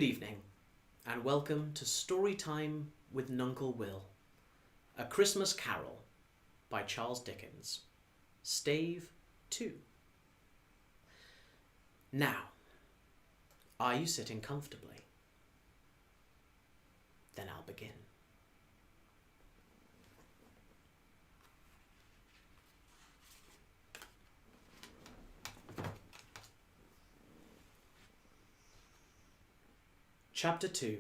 Good evening, and welcome to Storytime with Nuncle Will, A Christmas Carol by Charles Dickens, Stave 2. Now, are you sitting comfortably? Then I'll begin. Chapter 2.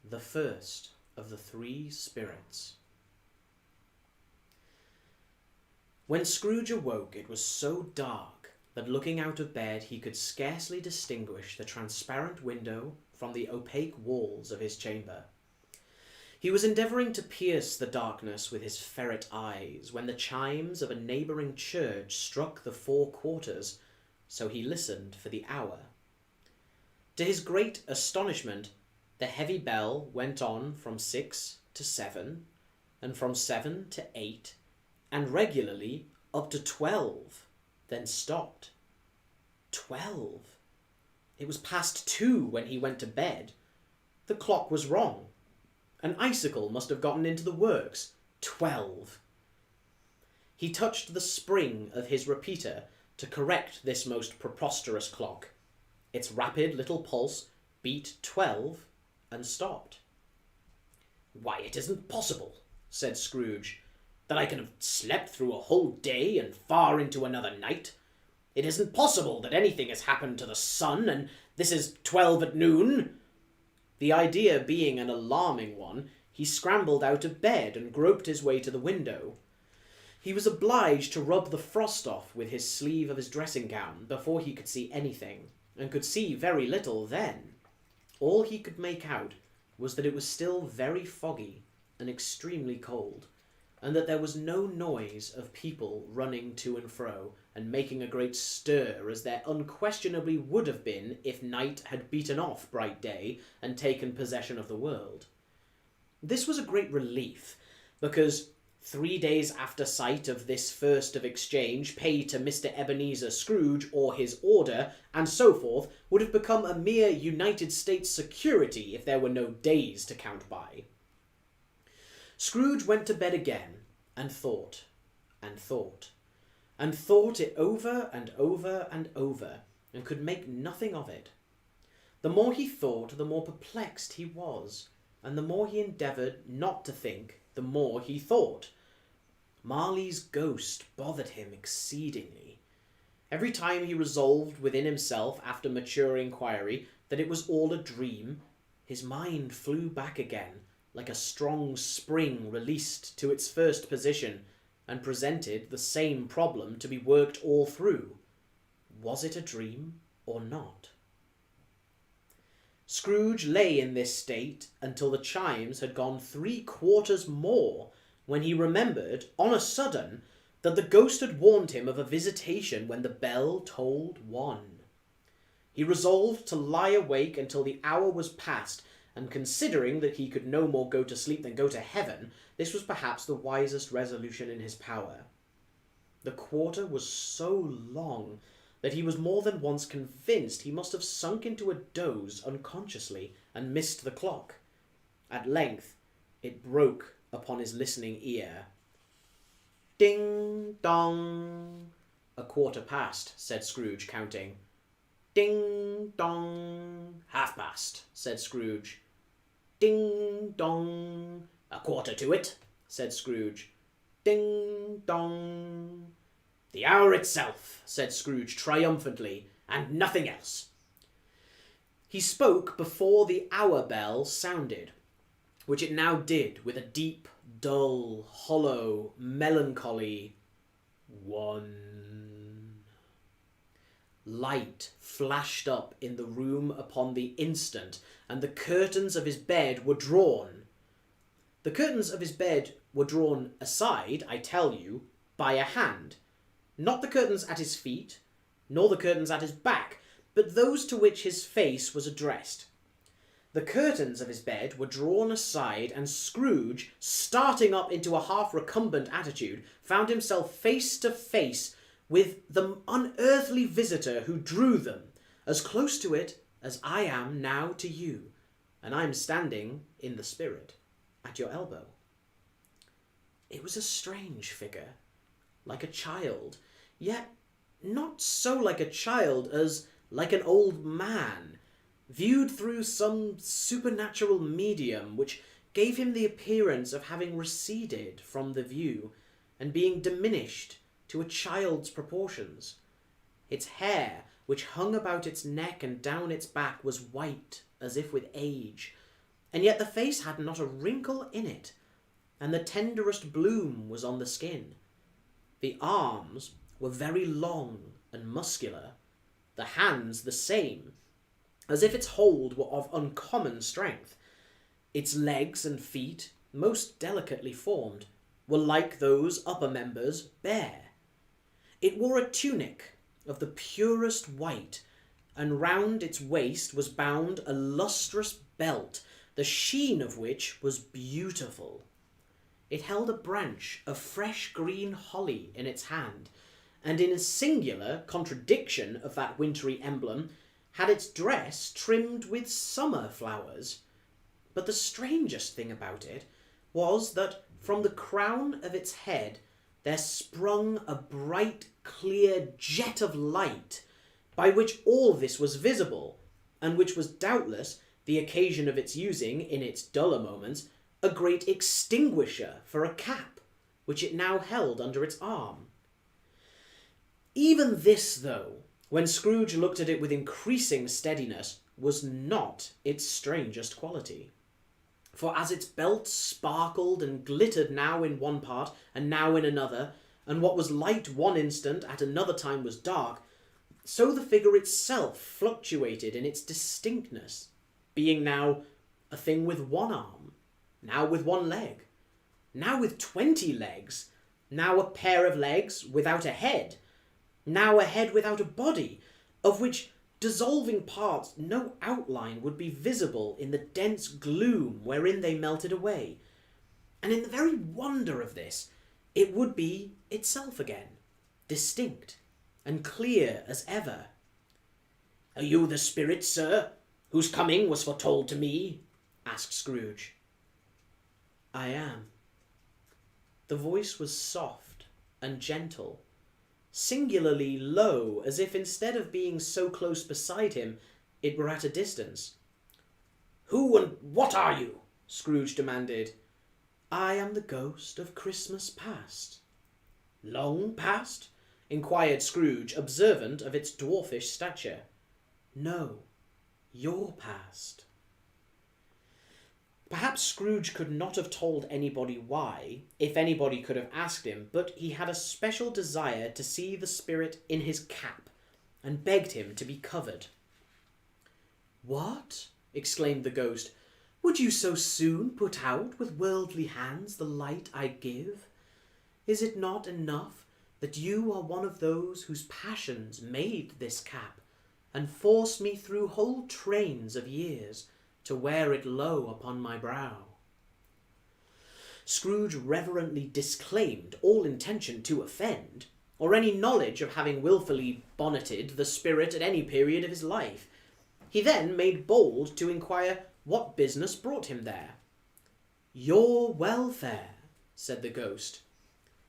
The First of the Three Spirits. When Scrooge awoke, it was so dark that looking out of bed he could scarcely distinguish the transparent window from the opaque walls of his chamber. He was endeavouring to pierce the darkness with his ferret eyes when the chimes of a neighbouring church struck the 4 quarters, so he listened for the hour. To his great astonishment, the heavy bell went on from 6 to 7, and from 7 to 8, and regularly up to 12, then stopped. 12! It was past 2 when he went to bed. The clock was wrong. An icicle must have gotten into the works. 12! He touched the spring of his repeater to correct this most preposterous clock. Its rapid little pulse beat 12 and stopped. "Why, it isn't possible," said Scrooge, "that I can have slept through a whole day and far into another night. It isn't possible that anything has happened to the sun, and this is 12 at noon." The idea being an alarming one, he scrambled out of bed and groped his way to the window. He was obliged to rub the frost off with his sleeve of his dressing-gown before he could see anything, and could see very little then. All he could make out was that it was still very foggy and extremely cold, and that there was no noise of people running to and fro and making a great stir as there unquestionably would have been if night had beaten off bright day and taken possession of the world. This was a great relief, because 3 days after sight of this first of exchange, pay to Mr. Ebenezer Scrooge or his order, and so forth, would have become a mere United States security if there were no days to count by. Scrooge went to bed again, and thought, and thought, and thought it over and over and over, and could make nothing of it. The more he thought, the more perplexed he was, and the more he endeavoured not to think, the more he thought. Marley's ghost bothered him exceedingly. Every time he resolved within himself, after mature inquiry, that it was all a dream, his mind flew back again, like a strong spring released to its first position, and presented the same problem to be worked all through. Was it a dream or not? Scrooge lay in this state until the chimes had gone 3 quarters more, when he remembered, on a sudden, that the ghost had warned him of a visitation when the bell tolled 1. He resolved to lie awake until the hour was past, and considering that he could no more go to sleep than go to heaven, this was perhaps the wisest resolution in his power. The quarter was so long that he was more than once convinced he must have sunk into a doze unconsciously and missed the clock. At length it broke upon his listening ear. "Ding dong." "A quarter past," said Scrooge, counting. "Ding dong." "Half past," said Scrooge. "Ding dong." "A quarter to it," said Scrooge. "Ding dong." "The hour itself," said Scrooge triumphantly, "and nothing else." He spoke before the hour bell sounded, which it now did with a deep, dull, hollow, melancholy 1. Light flashed up in the room upon the instant, and the curtains of his bed were drawn. The curtains of his bed were drawn aside, I tell you, by a hand. Not the curtains at his feet, nor the curtains at his back, but those to which his face was addressed. The curtains of his bed were drawn aside, and Scrooge, starting up into a half-recumbent attitude, found himself face to face with the unearthly visitor who drew them, as close to it as I am now to you, and I'm standing in the spirit at your elbow." It was a strange figure, like a child, yet not so like a child as like an old man, viewed through some supernatural medium which gave him the appearance of having receded from the view and being diminished to a child's proportions. Its hair, which hung about its neck and down its back, was white as if with age, and yet the face had not a wrinkle in it, and the tenderest bloom was on the skin. The arms were very long and muscular, the hands the same, as if its hold were of uncommon strength. Its legs and feet, most delicately formed, were like those upper members bare. It wore a tunic of the purest white, and round its waist was bound a lustrous belt, the sheen of which was beautiful. It held a branch of fresh green holly in its hand, and in a singular contradiction of that wintry emblem, had its dress trimmed with summer flowers. But the strangest thing about it was that from the crown of its head there sprung a bright, clear jet of light, by which all this was visible, and which was doubtless the occasion of its using, in its duller moments, a great extinguisher for a cap, which it now held under its arm. Even this, though, when Scrooge looked at it with increasing steadiness, was not its strangest quality. For as its belt sparkled and glittered now in one part and now in another, and what was light one instant at another time was dark, so the figure itself fluctuated in its distinctness, being now a thing with one arm, now with one leg, now with 20 legs, now a pair of legs without a head, now a head without a body, of which dissolving parts no outline would be visible in the dense gloom wherein they melted away. And in the very wonder of this, it would be itself again, distinct and clear as ever. "Are you the spirit, sir, whose coming was foretold to me?" asked Scrooge. "I am." The voice was soft and gentle, singularly low, as if instead of being so close beside him, it were at a distance. "Who and what are you?" Scrooge demanded. "I am the ghost of Christmas past." "Long past?" inquired Scrooge, observant of its dwarfish stature. "No, your past." Perhaps Scrooge could not have told anybody why, if anybody could have asked him, but he had a special desire to see the spirit in his cap, and begged him to be covered. "What?" exclaimed the ghost. "Would you so soon put out with worldly hands the light I give? Is it not enough that you are one of those whose passions made this cap, and force me through whole trains of years to wear it low upon my brow?" Scrooge reverently disclaimed all intention to offend, or any knowledge of having wilfully bonneted the spirit at any period of his life. He then made bold to inquire what business brought him there. "Your welfare," said the ghost.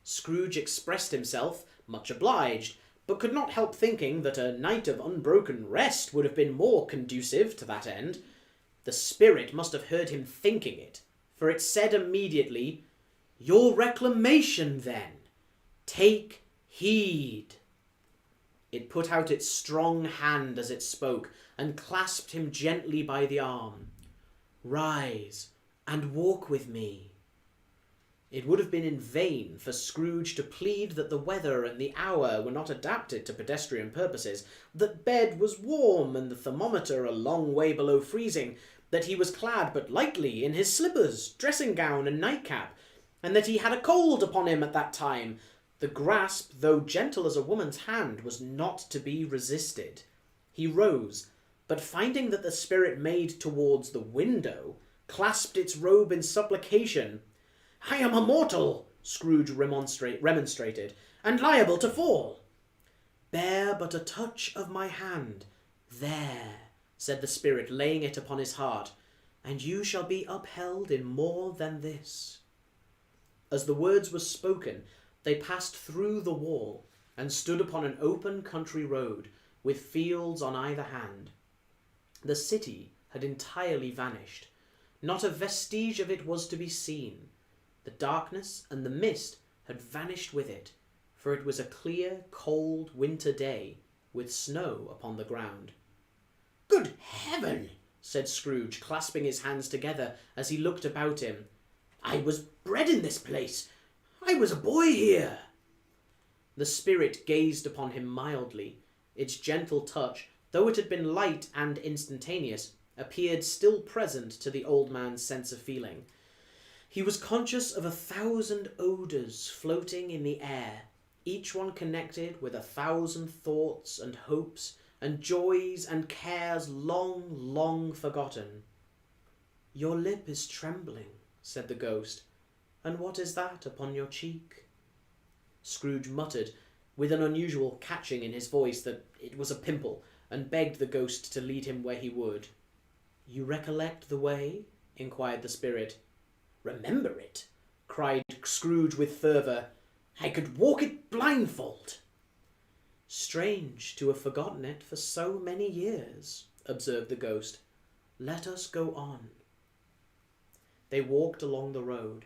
Scrooge expressed himself much obliged, but could not help thinking that a night of unbroken rest would have been more conducive to that end. The spirit must have heard him thinking it, for it said immediately, "Your reclamation, then. Take heed." It put out its strong hand as it spoke, and clasped him gently by the arm. "Rise, and walk with me." It would have been in vain for Scrooge to plead that the weather and the hour were not adapted to pedestrian purposes, that bed was warm and the thermometer a long way below freezing, that he was clad but lightly in his slippers, dressing-gown, and nightcap, and that he had a cold upon him at that time. The grasp, though gentle as a woman's hand, was not to be resisted. He rose, but finding that the spirit made towards the window, clasped its robe in supplication. "I am a mortal," Scrooge remonstrated, "and liable to fall." "Bear but a touch of my hand. There," said the Spirit, laying it upon his heart, "and you shall be upheld in more than this." As the words were spoken, they passed through the wall and stood upon an open country road with fields on either hand. The city had entirely vanished. Not a vestige of it was to be seen. The darkness and the mist had vanished with it, for it was a clear, cold winter day with snow upon the ground. "Good heaven!" said Scrooge, clasping his hands together as he looked about him. "I was bred in this place. I was a boy here." The Spirit gazed upon him mildly. Its gentle touch, though it had been light and instantaneous, appeared still present to the old man's sense of feeling. He was conscious of 1,000 odours floating in the air, each one connected with 1,000 thoughts and hopes and joys and cares long, long forgotten. "Your lip is trembling," said the ghost. "And what is that upon your cheek?" Scrooge muttered, with an unusual catching in his voice, that it was a pimple, and begged the ghost to lead him where he would. "You recollect the way?" inquired the Spirit. "Remember it?" cried Scrooge with fervour. "I could walk it blindfold." "Strange to have forgotten it for so many years," observed the ghost. "Let us go on." They walked along the road,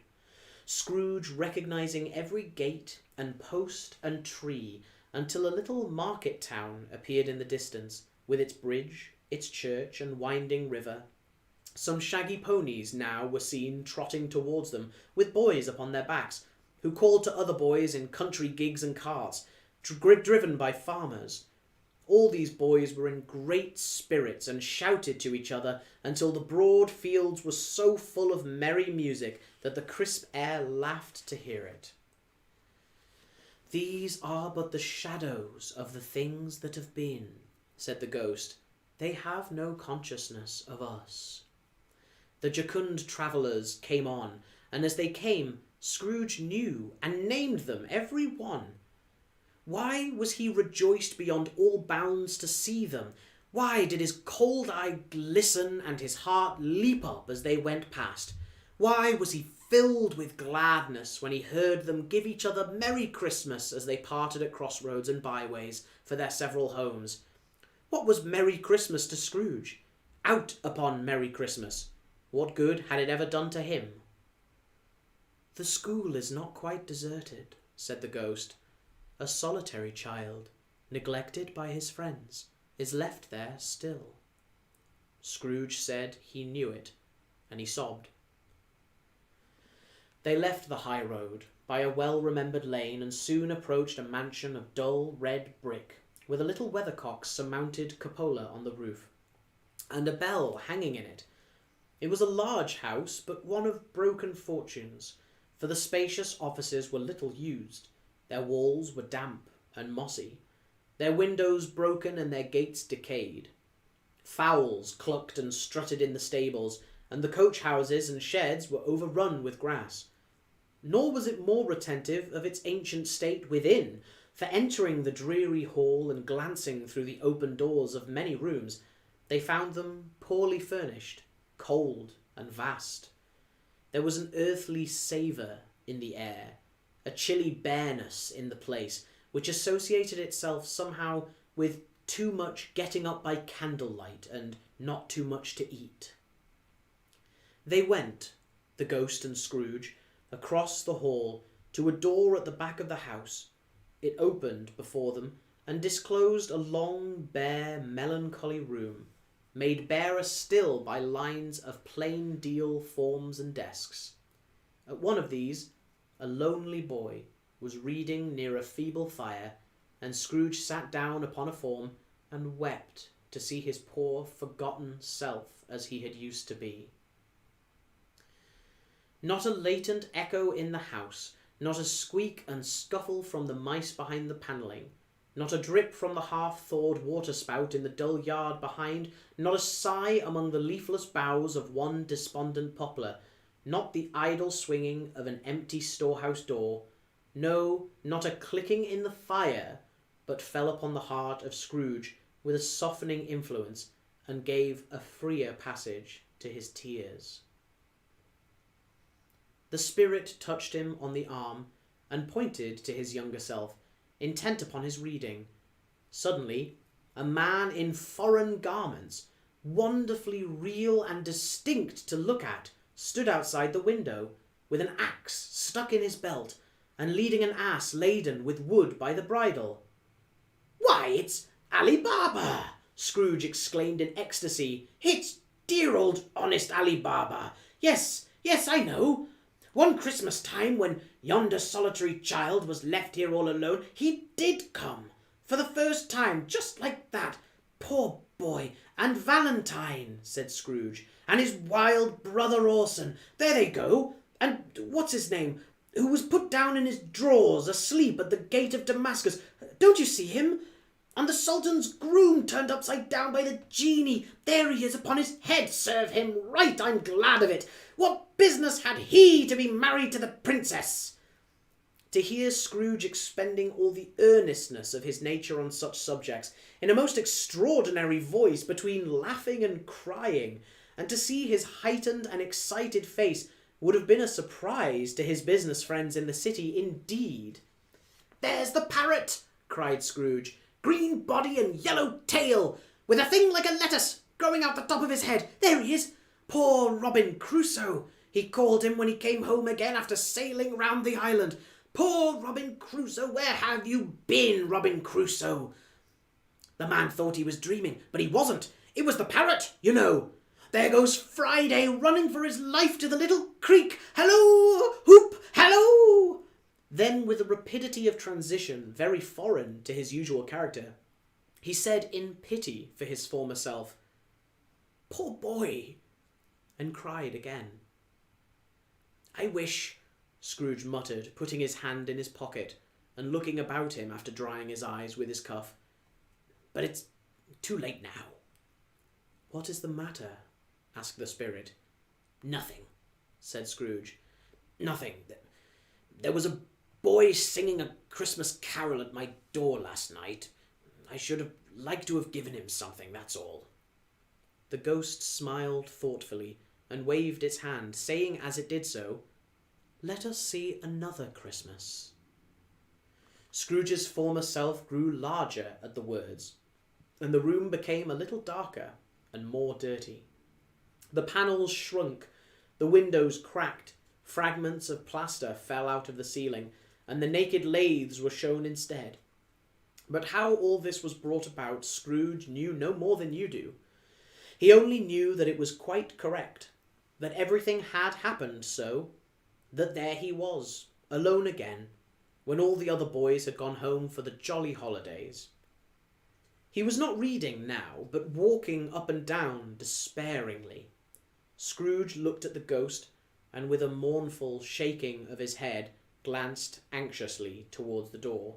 Scrooge recognising every gate and post and tree, until a little market town appeared in the distance, with its bridge, its church, and winding river. Some shaggy ponies now were seen trotting towards them, with boys upon their backs, who called to other boys in country gigs and carts, driven by farmers. All these boys were in great spirits and shouted to each other until the broad fields were so full of merry music that the crisp air laughed to hear it. "These are but the shadows of the things that have been," said the ghost. "They have no consciousness of us." The jocund travellers came on, and as they came, Scrooge knew and named them every one. Why was he rejoiced beyond all bounds to see them? Why did his cold eye glisten and his heart leap up as they went past? Why was he filled with gladness when he heard them give each other Merry Christmas as they parted at crossroads and byways for their several homes? What was Merry Christmas to Scrooge? Out upon Merry Christmas! What good had it ever done to him? "The school is not quite deserted," said the ghost. "A solitary child, neglected by his friends, is left there still." Scrooge said he knew it, and he sobbed. They left the high road by a well-remembered lane and soon approached a mansion of dull red brick, with a little weathercock-surmounted cupola on the roof, and a bell hanging in it. It was a large house, but one of broken fortunes, for the spacious offices were little used. Their walls were damp and mossy, their windows broken and their gates decayed. Fowls clucked and strutted in the stables, and the coach-houses and sheds were overrun with grass. Nor was it more retentive of its ancient state within, for entering the dreary hall and glancing through the open doors of many rooms, they found them poorly furnished, cold and vast. There was an earthly savour in the air, a chilly bareness in the place, which associated itself somehow with too much getting up by candlelight and not too much to eat. They went, the ghost and Scrooge, across the hall to a door at the back of the house. It opened before them and disclosed a long, bare, melancholy room, made barer still by lines of plain deal forms and desks. At one of these, a lonely boy was reading near a feeble fire, and Scrooge sat down upon a form and wept to see his poor, forgotten self as he had used to be. Not a latent echo in the house, not a squeak and scuffle from the mice behind the panelling, not a drip from the half-thawed water-spout in the dull yard behind, not a sigh among the leafless boughs of one despondent poplar, not the idle swinging of an empty storehouse door, no, not a clicking in the fire, but fell upon the heart of Scrooge with a softening influence, and gave a freer passage to his tears. The spirit touched him on the arm and pointed to his younger self, intent upon his reading. Suddenly, a man in foreign garments, wonderfully real and distinct to look at, stood outside the window, with an axe stuck in his belt, and leading an ass laden with wood by the bridle. "Why, it's Ali Baba!" Scrooge exclaimed in ecstasy. "It's dear old honest Ali Baba. Yes, I know. One Christmas time, when yonder solitary child was left here all alone, he did come. For the first time, just like that. Poor boy. And Valentine," said Scrooge. "And his wild brother Orson. There they go. And what's his name? Who was put down in his drawers, asleep at the gate of Damascus. Don't you see him? And the Sultan's groom turned upside down by the genie. There he is upon his head. Serve him right, I'm glad of it. What business had he to be married to the princess?" To hear Scrooge expending all the earnestness of his nature on such subjects, in a most extraordinary voice, between laughing and crying, and to see his heightened and excited face, would have been a surprise to his business friends in the city indeed. "There's the parrot!" cried Scrooge. "Green body and yellow tail, with a thing like a lettuce growing out the top of his head. There he is. Poor Robin Crusoe, he called him when he came home again after sailing round the island. Poor Robin Crusoe, where have you been, Robin Crusoe?" The man thought he was dreaming, but he wasn't. It was the parrot, you know. There goes Friday running for his life to the little creek. "Hello, hoop, hello!" Then, with a rapidity of transition very foreign to his usual character, he said in pity for his former self, "Poor boy," and cried again. "I wish," Scrooge muttered, putting his hand in his pocket and looking about him after drying his eyes with his cuff, "but it's too late now." "What is the matter?" asked the spirit. "Nothing," said Scrooge. "Nothing. There was a boy singing a Christmas carol at my door last night. I should have liked to have given him something, that's all." The ghost smiled thoughtfully and waved its hand, saying as it did so, "Let us see another Christmas." Scrooge's former self grew larger at the words, and the room became a little darker and more dirty. The panels shrunk, the windows cracked, fragments of plaster fell out of the ceiling, and the naked lathes were shown instead. But how all this was brought about, Scrooge knew no more than you do. He only knew that it was quite correct, that everything had happened so, that there he was, alone again, when all the other boys had gone home for the jolly holidays. He was not reading now, but walking up and down despairingly. Scrooge looked at the ghost, and with a mournful shaking of his head, glanced anxiously towards the door.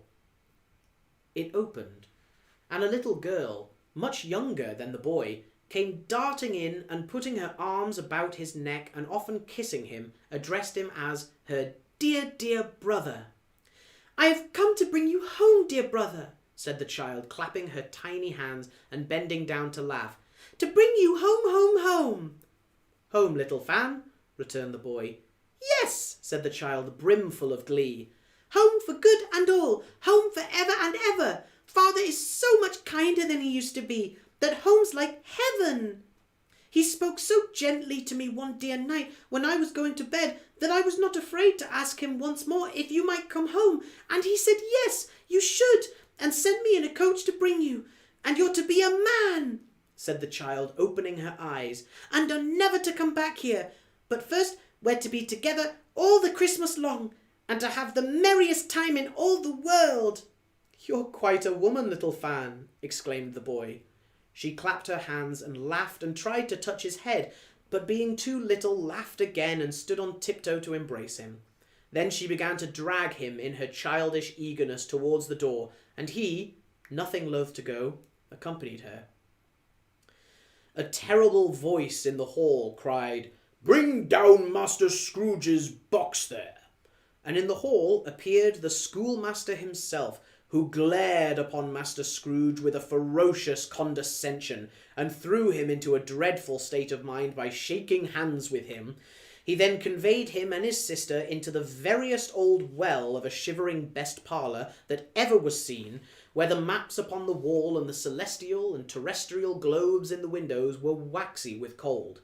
It opened, and a little girl, much younger than the boy, came darting in and putting her arms about his neck and often kissing him, addressed him as her dear, dear brother. "I have come to bring you home, dear brother," said the child, clapping her tiny hands and bending down to laugh. "To bring you home, home, home." "Home, little Fan," returned the boy. "Yes," said the child, brimful of glee. "Home for good and all, home for ever and ever. Father is so much kinder than he used to be, that home's like heaven. He spoke so gently to me one dear night when I was going to bed that I was not afraid to ask him once more if you might come home, and he said yes, you should, and sent me in a coach to bring you, and you're to be a man," said the child, opening her eyes, "and are never to come back here. But first we're to be together all the Christmas long, and to have the merriest time in all the world." "You're quite a woman, little Fan," exclaimed the boy. She clapped her hands and laughed and tried to touch his head, but being too little, laughed again and stood on tiptoe to embrace him. Then she began to drag him in her childish eagerness towards the door, and he, nothing loath to go, accompanied her. A terrible voice in the hall cried, "Bring down Master Scrooge's box there!" And in the hall appeared the schoolmaster himself, who glared upon Master Scrooge with a ferocious condescension, and threw him into a dreadful state of mind by shaking hands with him. He then conveyed him and his sister into the veriest old well of a shivering best parlour that ever was seen, where the maps upon the wall and the celestial and terrestrial globes in the windows were waxy with cold.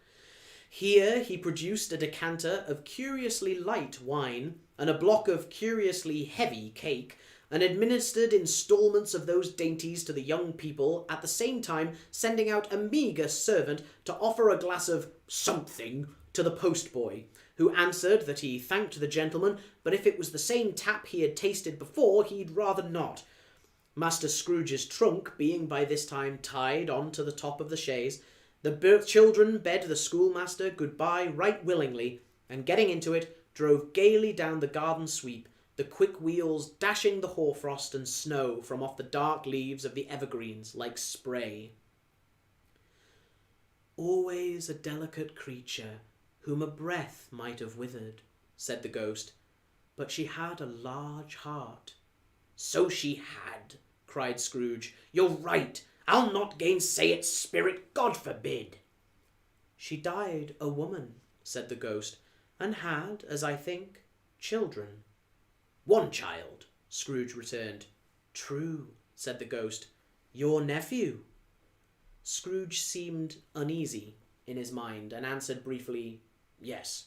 Here he produced a decanter of curiously light wine and a block of curiously heavy cake, and administered instalments of those dainties to the young people, at the same time sending out a meagre servant to offer a glass of something to the postboy, who answered that he thanked the gentleman, but if it was the same tap he had tasted before, he'd rather not. Master Scrooge's trunk being by this time tied on to the top of the chaise, the children bade the schoolmaster good-bye right willingly, and getting into it, drove gaily down the garden sweep, the quick wheels dashing the hoarfrost and snow from off the dark leaves of the evergreens like spray. "Always a delicate creature, whom a breath might have withered," said the ghost, "but she had a large heart." "So she had," cried Scrooge. "You're right. I'll not gainsay it, spirit. God forbid." "She died a woman," said the ghost, "and had, as I think, children." "One child," Scrooge returned. "True," said the ghost. "Your nephew?" Scrooge seemed uneasy in his mind, and answered briefly, "Yes."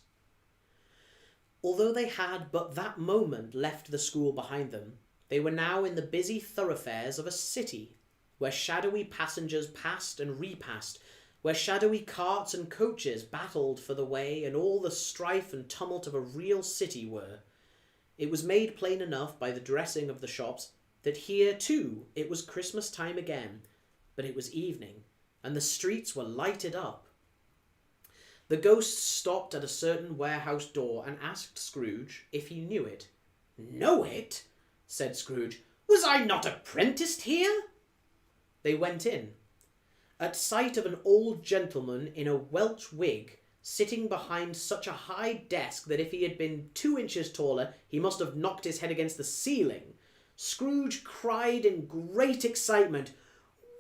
Although they had but that moment left the school behind them, they were now in the busy thoroughfares of a city, where shadowy passengers passed and repassed, where shadowy carts and coaches battled for the way, and all the strife and tumult of a real city were. It was made plain enough by the dressing of the shops that here, too, it was Christmas time again, but it was evening, and the streets were lighted up. The ghost stopped at a certain warehouse door and asked Scrooge if he knew it. "Know it?" said Scrooge. "Was I not apprenticed here?" They went in. At sight of an old gentleman in a Welsh wig, sitting behind such a high desk that if he had been 2 inches taller, he must have knocked his head against the ceiling, Scrooge cried in great excitement,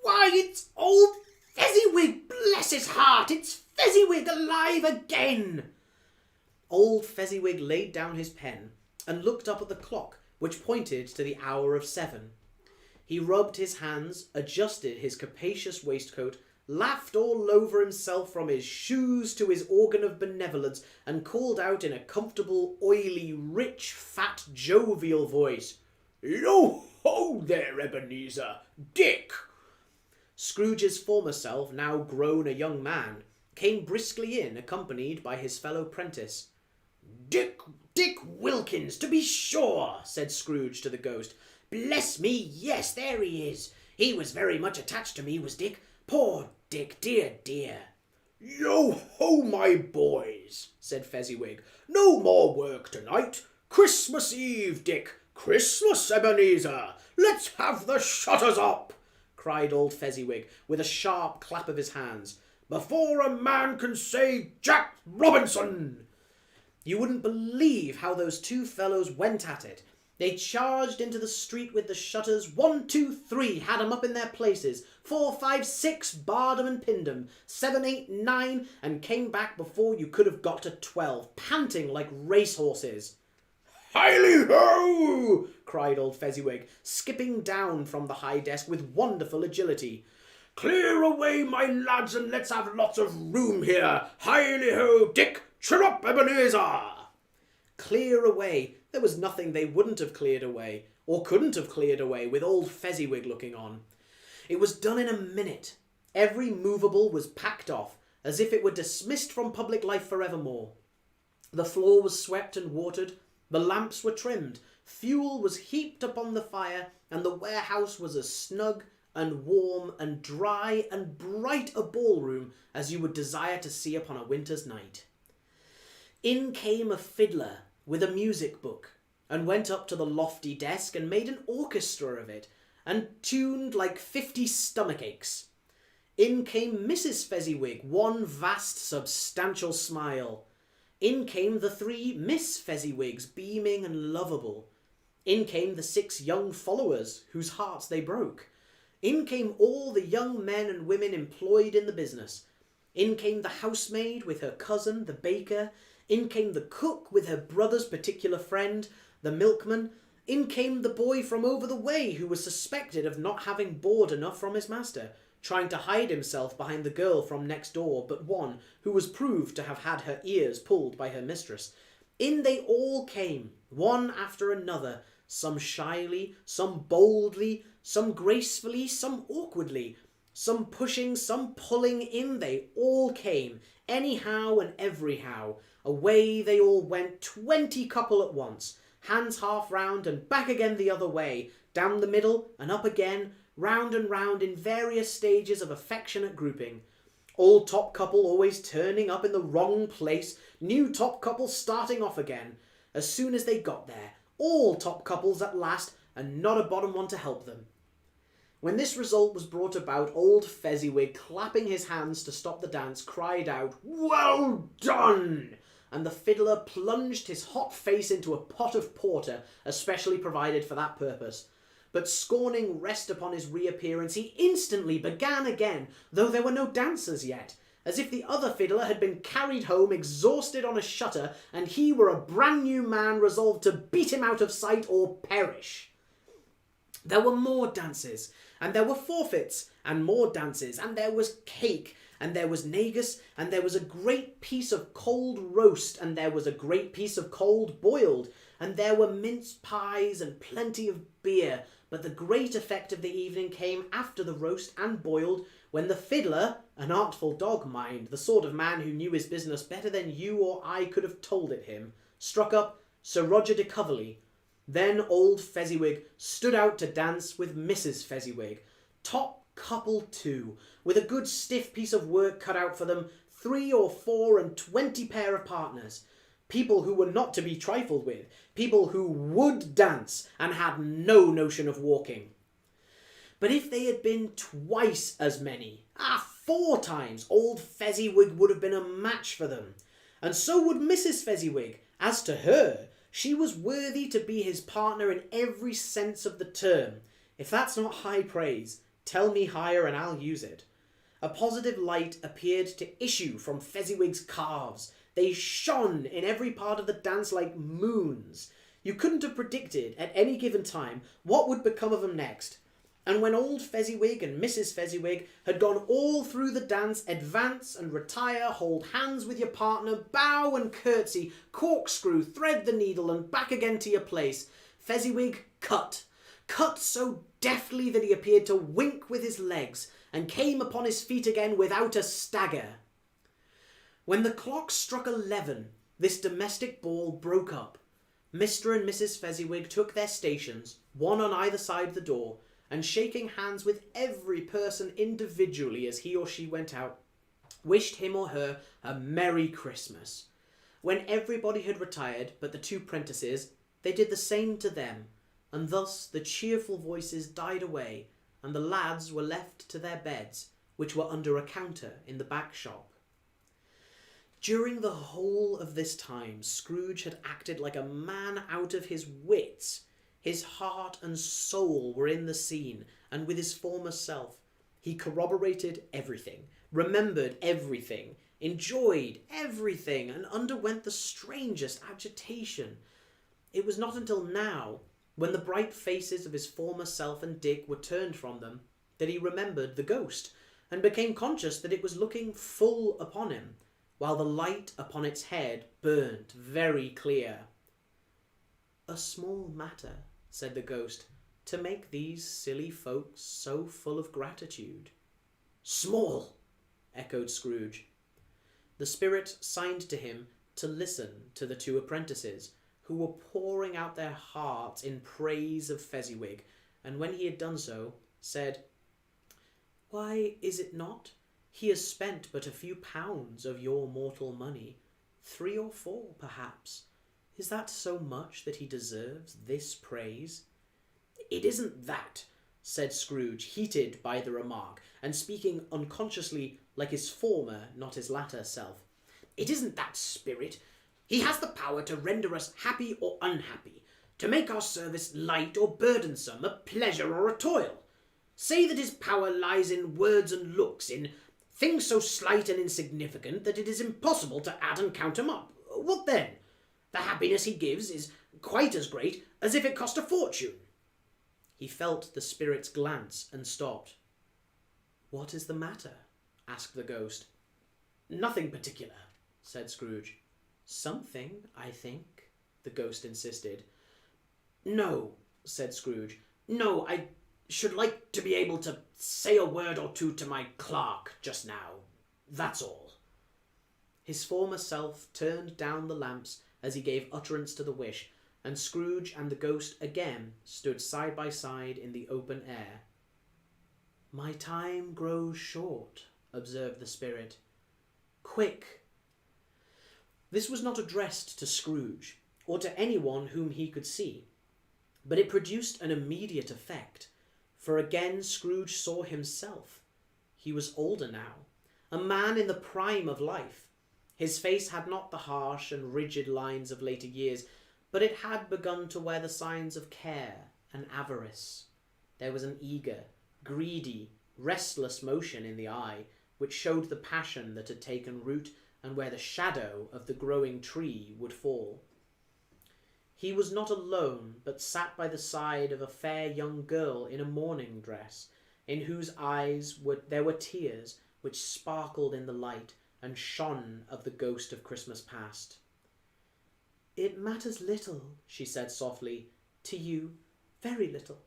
"Why, it's old Fezziwig, bless his heart! It's Fezziwig alive again!" Old Fezziwig laid down his pen and looked up at the clock, which pointed to the hour of 7. He rubbed his hands, adjusted his capacious waistcoat, laughed all over himself from his shoes to his organ of benevolence, and called out in a comfortable, oily, rich, fat, jovial voice, "Yo-ho there, Ebenezer! Dick!" Scrooge's former self, now grown a young man, came briskly in, accompanied by his fellow prentice. Dick Wilkins, to be sure," said Scrooge to the ghost. "Bless me, yes, there he is. He was very much attached to me, was Dick. Poor Dick, dear, dear." "Yo-ho, my boys," said Fezziwig. "No more work tonight. Christmas Eve, Dick. Christmas, Ebenezer. Let's have the shutters up," cried old Fezziwig, with a sharp clap of his hands, "before a man can say Jack Robinson." You wouldn't believe how those two fellows went at it. They charged into the street with the shutters. 1, 2, 3 had 'em up in their places. 4, 5, 6 barred 'em and pinned 'em. 7, 8, 9, and came back before you could have got to 12, panting like racehorses. "Hiley-ho!" cried old Fezziwig, skipping down from the high desk with wonderful agility. "Clear away, my lads, and let's have lots of room here. Hiley-ho, Dick! Chirrup, Ebenezer!" Clear away! There was nothing they wouldn't have cleared away, or couldn't have cleared away, with old Fezziwig looking on. It was done in a minute. Every movable was packed off, as if it were dismissed from public life forevermore. The floor was swept and watered, the lamps were trimmed, fuel was heaped upon the fire, and the warehouse was as snug and warm and dry and bright a ballroom as you would desire to see upon a winter's night. In came a fiddler with a music book, and went up to the lofty desk and made an orchestra of it, and tuned like 50 stomach aches. In came Mrs. Fezziwig, one vast substantial smile. In came the 3 Miss Fezziwigs, beaming and lovable. In came the 6 young followers, whose hearts they broke. In came all the young men and women employed in the business. In came the housemaid with her cousin, the baker. In came the cook with her brother's particular friend, the milkman. In came the boy from over the way who was suspected of not having board enough from his master, trying to hide himself behind the girl from next door, but one who was proved to have had her ears pulled by her mistress. In they all came, one after another, some shyly, some boldly, some gracefully, some awkwardly, some pushing, some pulling. In they all came, anyhow and everyhow. Away they all went, 20 couple at once, hands half round and back again the other way, down the middle and up again, round and round in various stages of affectionate grouping. Old top couple always turning up in the wrong place, new top couple starting off again. As soon as they got there, all top couples at last, and not a bottom one to help them. When this result was brought about, old Fezziwig, clapping his hands to stop the dance, cried out, "Well done!" And the fiddler plunged his hot face into a pot of porter, especially provided for that purpose. But scorning rest upon his reappearance, he instantly began again, though there were no dancers yet, as if the other fiddler had been carried home exhausted on a shutter, and he were a brand new man resolved to beat him out of sight or perish. There were more dances, and there were forfeits, and more dances, and there was cake, and there was negus, and there was a great piece of cold roast, and there was a great piece of cold boiled, and there were mince pies and plenty of beer. But the great effect of the evening came after the roast and boiled, when the fiddler, an artful dog, mind, the sort of man who knew his business better than you or I could have told it him, struck up Sir Roger de Coverley. Then old Fezziwig stood out to dance with Mrs. Fezziwig, top couple too, with a good stiff piece of work cut out for them, 3 or 4 and 20 pair of partners. People who were not to be trifled with, people who would dance and had no notion of walking. But if they had been twice as many, 4 times, old Fezziwig would have been a match for them. And so would Mrs. Fezziwig. As to her, she was worthy to be his partner in every sense of the term. If that's not high praise, tell me higher and I'll use it. A positive light appeared to issue from Fezziwig's calves. They shone in every part of the dance like moons. You couldn't have predicted at any given time what would become of them next. And when old Fezziwig and Mrs. Fezziwig had gone all through the dance, advance and retire, hold hands with your partner, bow and curtsy, corkscrew, thread the needle and back again to your place, Fezziwig cut so deftly that he appeared to wink with his legs, and came upon his feet again without a stagger. When the clock struck 11, this domestic ball broke up. Mr. and Mrs. Fezziwig took their stations, one on either side the door, and shaking hands with every person individually as he or she went out, wished him or her a Merry Christmas. When everybody had retired but the 2 prentices, they did the same to them, and thus the cheerful voices died away, and the lads were left to their beds, which were under a counter in the back shop. During the whole of this time, Scrooge had acted like a man out of his wits. His heart and soul were in the scene, and with his former self. He corroborated everything, remembered everything, enjoyed everything, and underwent the strangest agitation. It was not until now, when the bright faces of his former self and Dick were turned from them, that he remembered the ghost, and became conscious that it was looking full upon him, while the light upon its head burnt very clear. "A small matter," said the ghost, "to make these silly folks so full of gratitude." "Small!" echoed Scrooge. The spirit signed to him to listen to the 2 apprentices, who were pouring out their hearts in praise of Fezziwig, and when he had done so, said, "Why is it not? He has spent but a few pounds of your mortal money, 3 or 4 perhaps. Is that so much that he deserves this praise?" "It isn't that," said Scrooge, heated by the remark, and speaking unconsciously like his former, not his latter self. "It isn't that, spirit. He has the power to render us happy or unhappy, to make our service light or burdensome, a pleasure or a toil. Say that his power lies in words and looks, in things so slight and insignificant that it is impossible to add and count him up. What then? The happiness he gives is quite as great as if it cost a fortune." He felt the spirit's glance and stopped. "What is the matter?" asked the ghost. "Nothing particular," said Scrooge. "Something, I think," the ghost insisted. "No," said Scrooge. "No, I should like to be able to say a word or two to my clerk just now. That's all." His former self turned down the lamps as he gave utterance to the wish, and Scrooge and the ghost again stood side by side in the open air. "My time grows short," observed the spirit. "Quick." This was not addressed to Scrooge, or to anyone whom he could see, but it produced an immediate effect, for again Scrooge saw himself. He was older now, a man in the prime of life. His face had not the harsh and rigid lines of later years, but it had begun to wear the signs of care and avarice. There was an eager, greedy, restless motion in the eye, which showed the passion that had taken root and where the shadow of the growing tree would fall. He was not alone, but sat by the side of a fair young girl in a mourning dress, in whose eyes there were tears which sparkled in the light and shone of the ghost of Christmas past. "It matters little," she said softly, "to you, very little.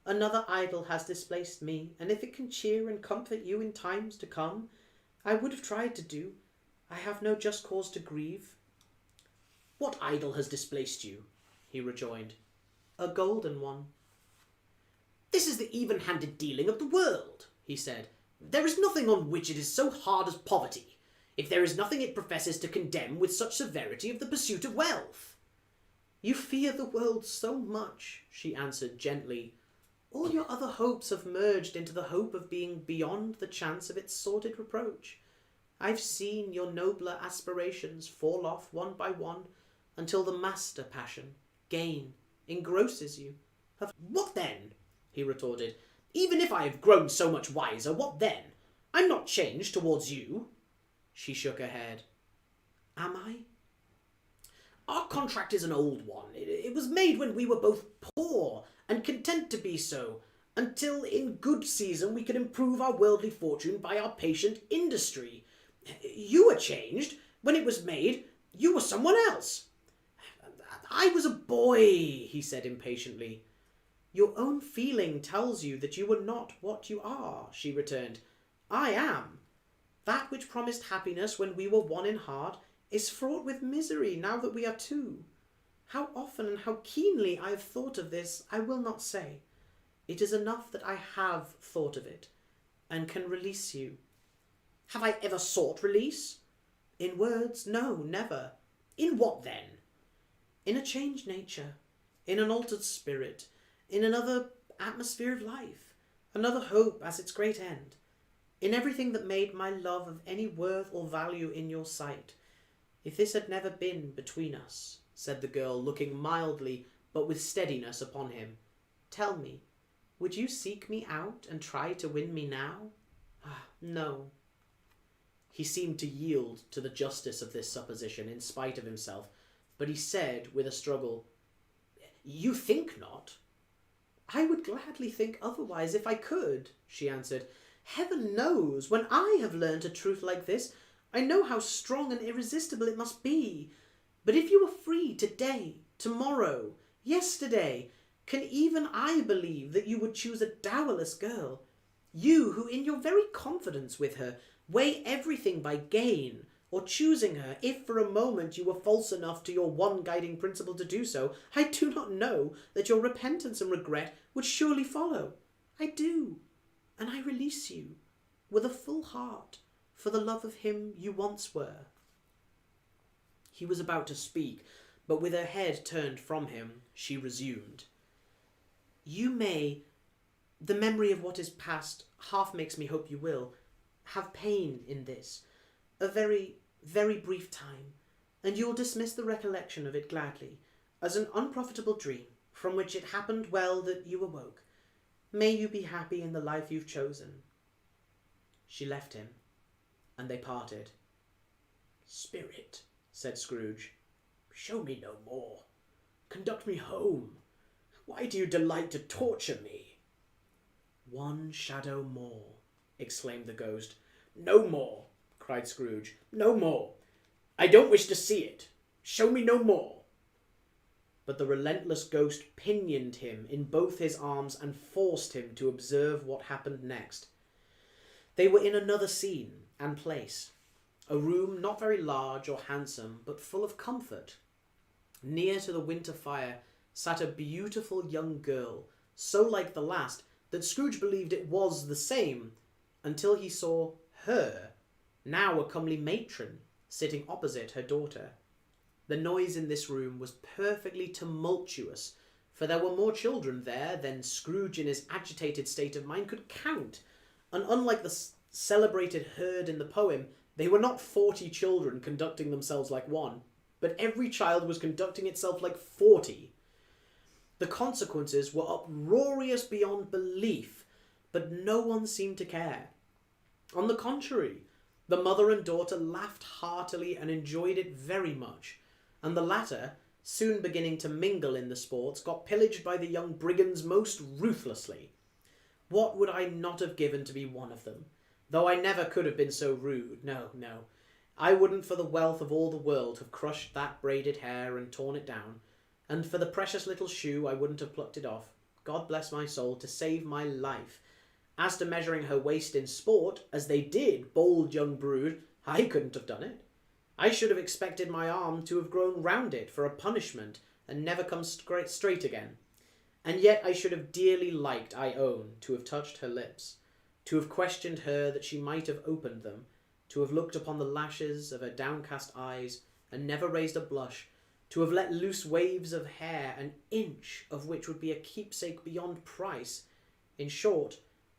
Another idol has displaced me, and if it can cheer and comfort you in times to come, I would have tried to do. I have no just cause to grieve." "What idol has displaced you?" he rejoined. "A golden one." "This is the even-handed dealing of the world," he said. "There is nothing on which it is so hard as poverty. If there is nothing it professes to condemn with such severity of the pursuit of wealth." "You fear the world so much," she answered gently. "All your other hopes have merged into the hope of being beyond the chance of its sordid reproach. I've seen your nobler aspirations fall off one by one until the master passion, gain, engrosses you." "What then?" he retorted. "Even if I have grown so much wiser, what then? I'm not changed towards you." She shook her head. "Am I?" "Our contract is an old one. It was made when we were both poor and content to be so, until in good season we could improve our worldly fortune by our patient industry. You were changed. When it was made, you were someone else." "I was a boy," he said impatiently. "Your own feeling tells you that you were not what you are," she returned. "I am. That which promised happiness when we were one in heart is fraught with misery now that we are two. How often and how keenly I have thought of this, I will not say. It is enough that I have thought of it, and can release you." "Have I ever sought release?" "In words, no, never." "In what then?" "In a changed nature, in an altered spirit, in another atmosphere of life, another hope as its great end, in everything that made my love of any worth or value in your sight. If this had never been between us," said the girl, looking mildly but with steadiness upon him, "tell me, would you seek me out and try to win me now? No." He seemed to yield to the justice of this supposition in spite of himself, but he said with a struggle, "You think not?" "I would gladly think otherwise if I could," she answered. "Heaven knows, when I have learned a truth like this, I know how strong and irresistible it must be. But if you were free today, tomorrow, yesterday, can even I believe that you would choose a dowerless girl? You who in your very confidence with her weigh everything by gain, or choosing her, if for a moment you were false enough to your one guiding principle to do so, I do not know that your repentance and regret would surely follow. I do, and I release you, with a full heart, for the love of him you once were." He was about to speak, but with her head turned from him, she resumed. "You may, the memory of what is past half makes me hope you will, have pain in this, a very, very brief time, and you will dismiss the recollection of it gladly. as an unprofitable dream, from which it happened well that you awoke. May you be happy in the life you've chosen." She left him, and they parted. "Spirit," said Scrooge, "show me no more. Conduct me home. Why do you delight to torture me?" "One shadow more," exclaimed the ghost. "No more," cried Scrooge. "No more. I don't wish to see it. Show me no more." But the relentless ghost pinioned him in both his arms and forced him to observe what happened next. They were in another scene and place, a room not very large or handsome, but full of comfort. Near to the winter fire sat a beautiful young girl, so like the last that Scrooge believed it was the same, until he saw her, now a comely matron, sitting opposite her daughter. The noise in this room was perfectly tumultuous, for there were more children there than Scrooge in his agitated state of mind could count, and unlike the celebrated herd in the poem, they were not 40 children conducting themselves like one, but every child was conducting itself like 40. The consequences were uproarious beyond belief, but no one seemed to care. On the contrary, the mother and daughter laughed heartily and enjoyed it very much, and the latter, soon beginning to mingle in the sports, got pillaged by the young brigands most ruthlessly. What would I not have given to be one of them? Though I never could have been so rude. No, no. I wouldn't for the wealth of all the world have crushed that braided hair and torn it down, and for the precious little shoe I wouldn't have plucked it off, God bless my soul, to save my life. As to measuring her waist in sport, as they did, bold young brood, I couldn't have done it. I should have expected my arm to have grown round it for a punishment, and never come straight again. And yet I should have dearly liked, I own, to have touched her lips, to have questioned her that she might have opened them, to have looked upon the lashes of her downcast eyes, and never raised a blush, to have let loose waves of hair, an inch of which would be a keepsake beyond price. In short,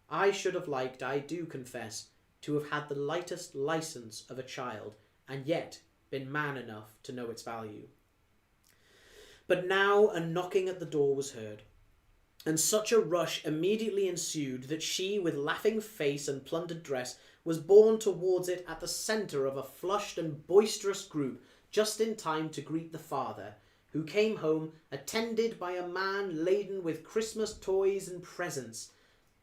I should have liked, I do confess, to have had the lightest licence of a child, and yet been man enough to know its value. But now a knocking at the door was heard, and such a rush immediately ensued that she, with laughing face and plundered dress, was borne towards it at the centre of a flushed and boisterous group, just in time to greet the father, who came home attended by a man laden with Christmas toys and presents.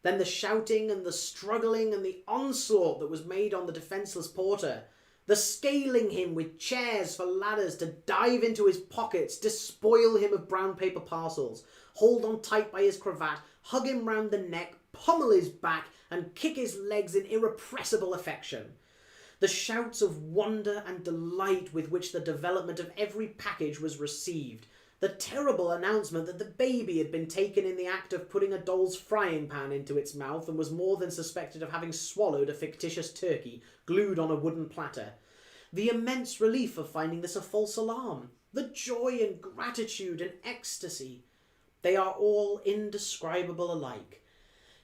Then the shouting and the struggling and the onslaught that was made on the defenceless porter, the scaling him with chairs for ladders to dive into his pockets, despoil him of brown paper parcels, hold on tight by his cravat, hug him round the neck, pummel his back, and kick his legs in irrepressible affection. The shouts of wonder and delight with which the development of every package was received, the terrible announcement that the baby had been taken in the act of putting a doll's frying pan into its mouth and was more than suspected of having swallowed a fictitious turkey glued on a wooden platter, the immense relief of finding this a false alarm, the joy and gratitude and ecstasy, they are all indescribable alike.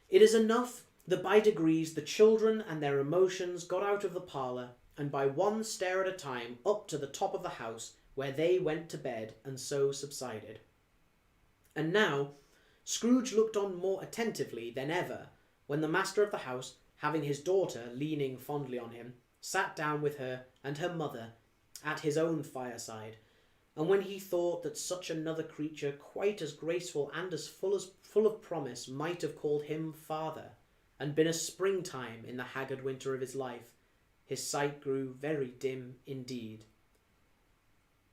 It is enough that by degrees the children and their emotions got out of the parlour, and by one stair at a time up to the top of the house, where they went to bed and so subsided. And now Scrooge looked on more attentively than ever when the master of the house, having his daughter leaning fondly on him, sat down with her and her mother at his own fireside, and when he thought that such another creature, quite as graceful and as full of promise, might have called him father, and been a springtime in the haggard winter of his life, his sight grew very dim indeed.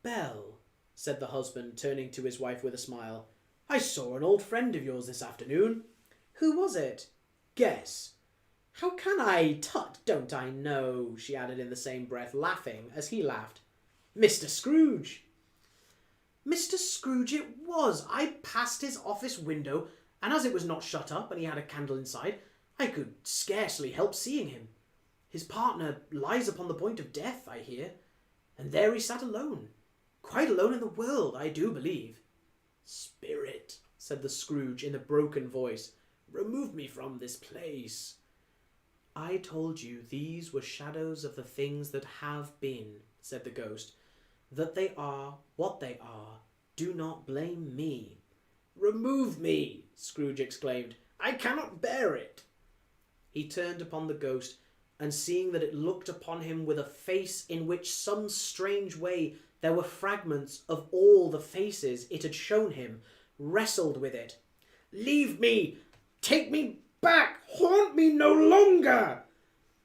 "Belle," said the husband, turning to his wife with a smile, "I saw an old friend of yours this afternoon." "Who was it?" "Guess." "How can I? Tut, don't I know?" she added in the same breath, laughing as he laughed. "Mr. Scrooge." "Mr. Scrooge it was. I passed his office window, and as it was not shut up and he had a candle inside, I could scarcely help seeing him. His partner lies upon the point of death, I hear, and there he sat alone. Quite alone in the world, I do believe." "Spirit," said the Scrooge in a broken voice, "remove me from this place." "I told you these were shadows of the things that have been," said the ghost, "that they are what they are, Do not blame me." "Remove me," Scrooge exclaimed. "I cannot bear it." He turned upon the ghost, and seeing that it looked upon him with a face in which some strange way there were fragments of all the faces it had shown him, wrestled with it. "Leave me! Take me back! Haunt me no longer!"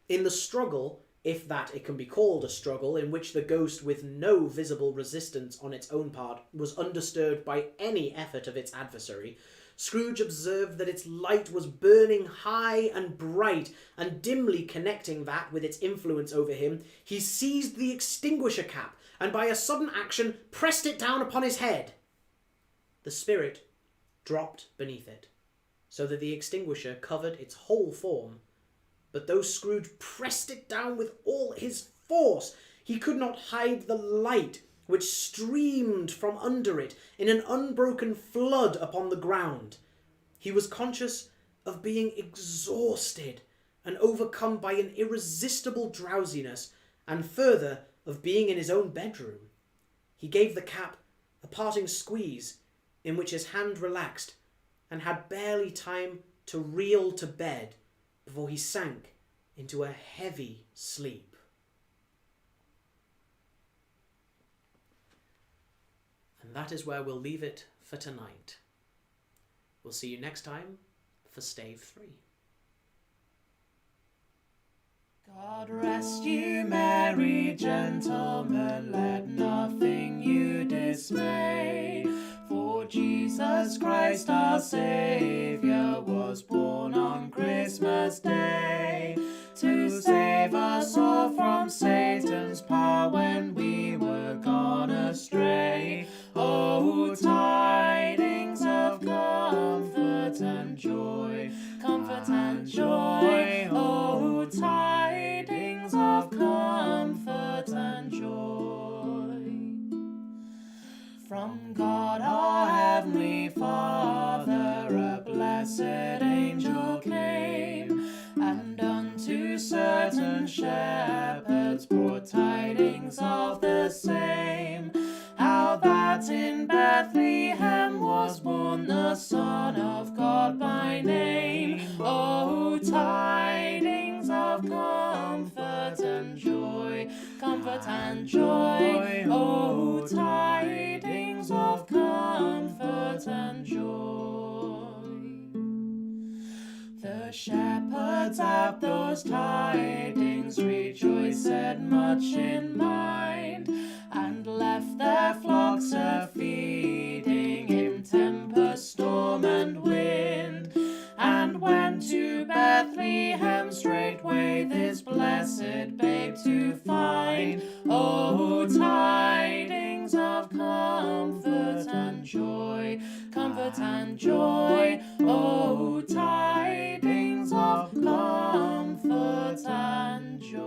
In the struggle, if that it can be called a struggle, in which the ghost, with no visible resistance on its own part, was undisturbed by any effort of its adversary, Scrooge observed that its light was burning high and bright, and dimly connecting that with its influence over him, he seized the extinguisher cap, and by a sudden action pressed it down upon his head. The spirit dropped beneath it, so that the extinguisher covered its whole form. But though Scrooge pressed it down with all his force, he could not hide the light which streamed from under it in an unbroken flood upon the ground. He was conscious of being exhausted and overcome by an irresistible drowsiness, and further, of being in his own bedroom. He gave the cap a parting squeeze, in which his hand relaxed, and had barely time to reel to bed before he sank into a heavy sleep. And that is where we'll leave it for tonight. We'll see you next time for Stave 3. God rest you, merry gentlemen, let nothing you dismay. For Jesus Christ our Saviour was born on Christmas Day, to save us all from Satan's power when we were gone astray. Oh, tidings of comfort and joy, comfort and joy. Oh, tidings of comfort and joy. From God our Heavenly Father a blessed angel came, and unto certain shepherds brought tidings of the same, how that in Bethlehem was born the Son of God by name. Oh, tidings of comfort and joy, comfort and joy. Oh, tidings of comfort and joy. The shepherds at those tidings rejoiced much in mind, and left their flocks a-feeding in tempest, storm, and wind, and went to Bethlehem straightway this blessed babe to find. Oh, tidings of comfort and joy, comfort and joy. Oh, tidings of comfort and joy.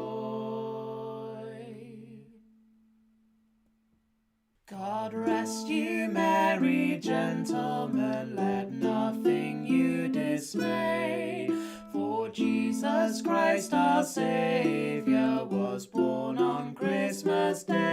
God rest you, merry gentlemen, let nothing you dismay. For Jesus Christ our Saviour was born on Christmas Day.